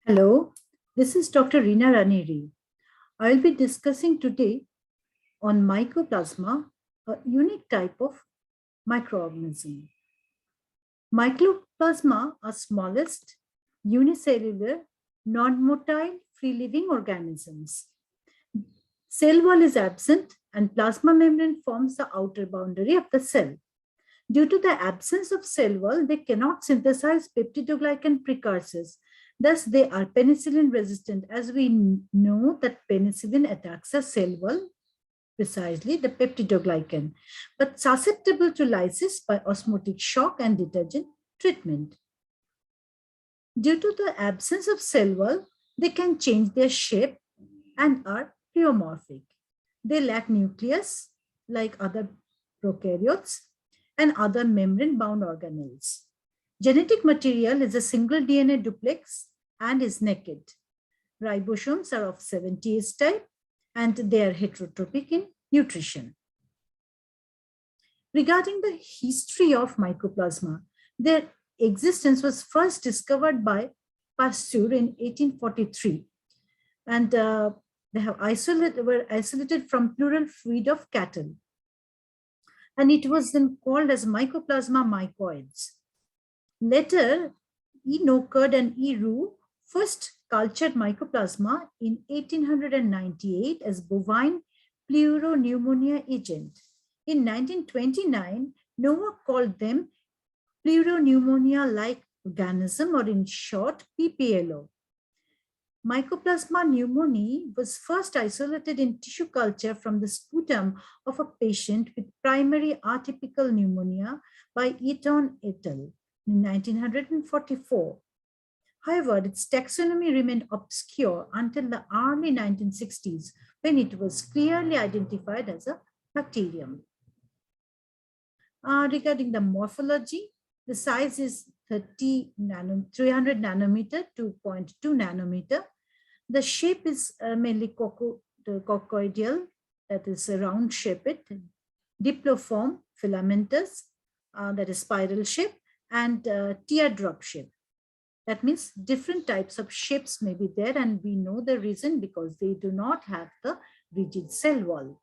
Hello, this is Dr. Reena Raneri. I will be discussing today on Mycoplasma, a unique type of microorganism. Mycoplasma are smallest unicellular, non-motile, free-living organisms. Cell wall is absent and plasma membrane forms the outer boundary of the cell. Due to the absence of cell wall, they cannot synthesize peptidoglycan precursors. Thus, they are penicillin resistant, as we know that penicillin attacks a cell wall, precisely the peptidoglycan, but susceptible to lysis by osmotic shock and detergent treatment. Due to the absence of cell wall, they can change their shape and are pleomorphic. They lack nucleus like other prokaryotes and other membrane-bound organelles. Genetic material is a single DNA duplex and is naked. Ribosomes are of 70S type and they are heterotrophic in nutrition. Regarding the history of Mycoplasma, their existence was first discovered by Pasteur in 1843, and they were isolated from pleural fluid of cattle. And it was then called as Mycoplasma mycoides. Later, E. Nokerd and E. Roux first cultured Mycoplasma in 1898 as bovine pleuropneumonia agent. In 1929, Nowak called them pleuropneumonia-like organism, or in short, PPLO. Mycoplasma pneumoniae was first isolated in tissue culture from the sputum of a patient with primary atypical pneumonia by Eaton et al. In 1944. However, its taxonomy remained obscure until the early 1960s, when it was clearly identified as a bacterium. Regarding the morphology, the size is 300 nanometer to 0.2 nanometer. The shape is mainly coccoidal, that is a round shaped, diploform, filamentous, that is spiral shape, and teardrop shape. That means different types of shapes may be there, and we know the reason because they do not have the rigid cell wall.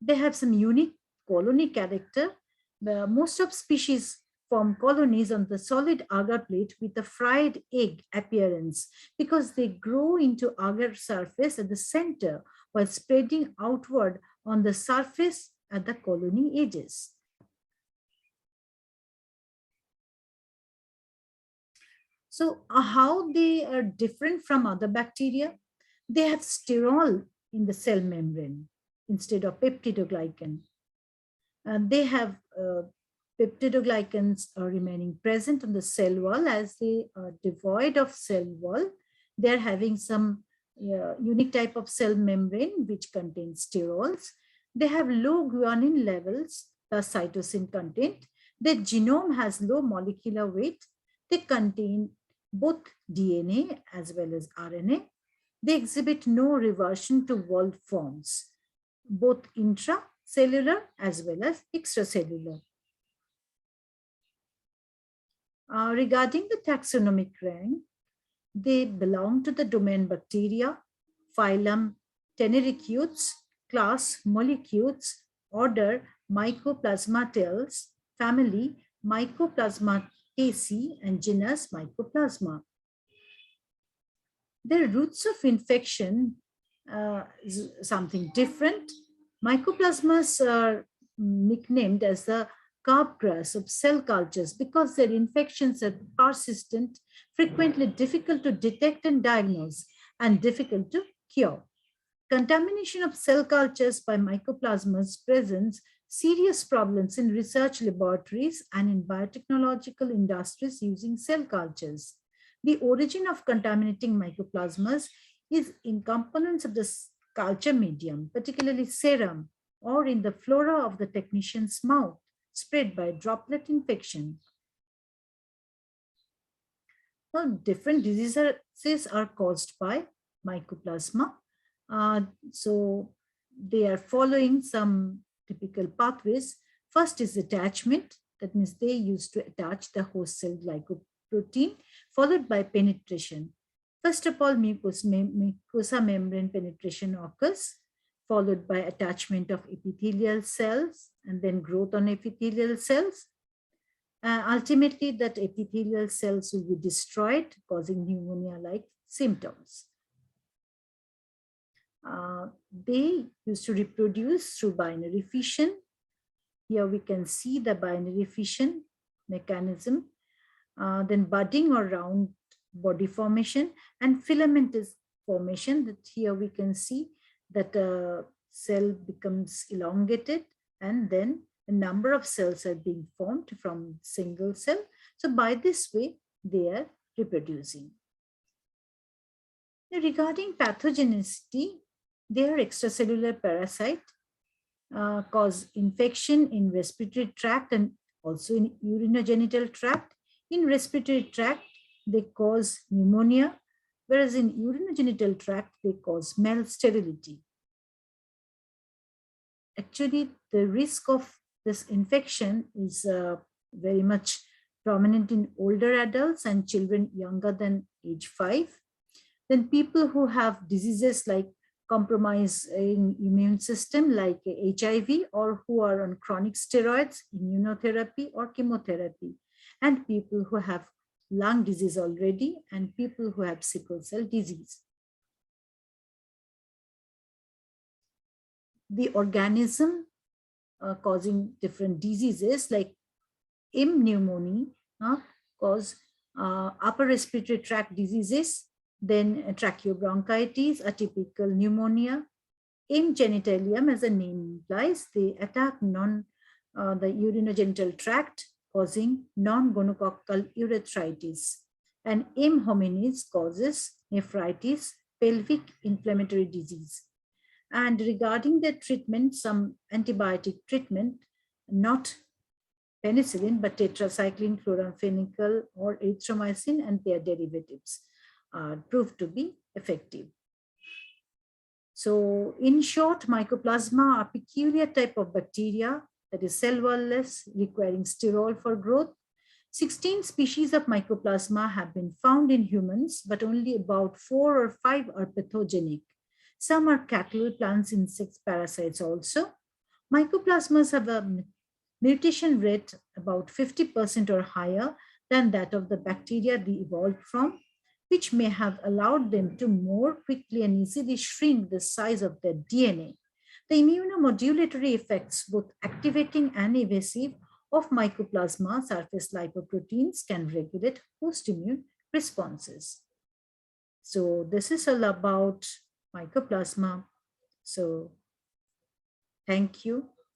They have some unique colony character. Most of species form colonies on the solid agar plate with a fried egg appearance because they grow into agar surface at the center while spreading outward on the surface at the colony edges. So how they are different from other bacteria? They have sterol in the cell membrane instead of peptidoglycan. They have peptidoglycans are remaining present on the cell wall as they are devoid of cell wall. They're having some unique type of cell membrane which contains sterols. They have low guanine levels, the cytosine content. Their genome has low molecular weight. They contain both DNA as well as RNA. They exhibit no reversion to wall forms, both intracellular as well as extracellular. Regarding the taxonomic rank, they belong to the domain Bacteria, phylum Tenericutes, class Mollicutes, order Mycoplasmatales, family Mycoplasmataceae, and genus Mycoplasma. Their routes of infection is something different. Mycoplasmas are nicknamed as the carp grass of cell cultures because their infections are persistent, frequently difficult to detect and diagnose, and difficult to cure. Contamination of cell cultures by mycoplasmas presents serious problems in research laboratories and in biotechnological industries using cell cultures. The origin of contaminating mycoplasmas is in components of the culture medium, particularly serum, or in the flora of the technician's mouth, spread by droplet infection. Well, different diseases are caused by Mycoplasma. So they are following some typical pathways. First is attachment. That means they used to attach the host cell protein, followed by penetration. First of all, mucosa membrane penetration occurs, followed by attachment of epithelial cells and then growth on epithelial cells. Ultimately, that epithelial cells will be destroyed, causing pneumonia-like symptoms. They used to reproduce through binary fission. Here we can see the binary fission mechanism, then budding or round body formation and filamentous formation. That here we can see that a cell becomes elongated and then a number of cells are being formed from single cell. So by this way, they are reproducing. Now, regarding pathogenicity, they are extracellular parasite, cause infection in respiratory tract and also in urinogenital tract. In respiratory tract, they cause pneumonia, whereas in urinogenital tract, they cause malsterility. Actually, the risk of this infection is very much prominent in older adults and children younger than age 5. Then people who have diseases like compromising immune system like HIV, or who are on chronic steroids, immunotherapy or chemotherapy, and people who have lung disease already, and people who have sickle cell disease. The organism causing different diseases like M. pneumoniae cause upper respiratory tract diseases, then tracheobronchitis, atypical pneumonia. M. genitalium, as the name implies, they attack the urinogenital tract, causing non-gonococcal urethritis. And M. hominis causes nephritis, pelvic inflammatory disease. And regarding the treatment, some antibiotic treatment, not penicillin, but tetracycline, chloramphenicol, or erythromycin and their derivatives are proved to be effective. So in short, Mycoplasma are a peculiar type of bacteria that is cell wall-less, requiring sterol for growth. 16 species of Mycoplasma have been found in humans, but only about 4 or 5 are pathogenic. Some are cattle, plants, insects, parasites also. Mycoplasmas have a mutation rate about 50% or higher than that of the bacteria they evolved from, which may have allowed them to more quickly and easily shrink the size of their DNA. The immunomodulatory effects, both activating and evasive, of Mycoplasma surface lipoproteins can regulate host immune responses. So this is all about Mycoplasma. So thank you.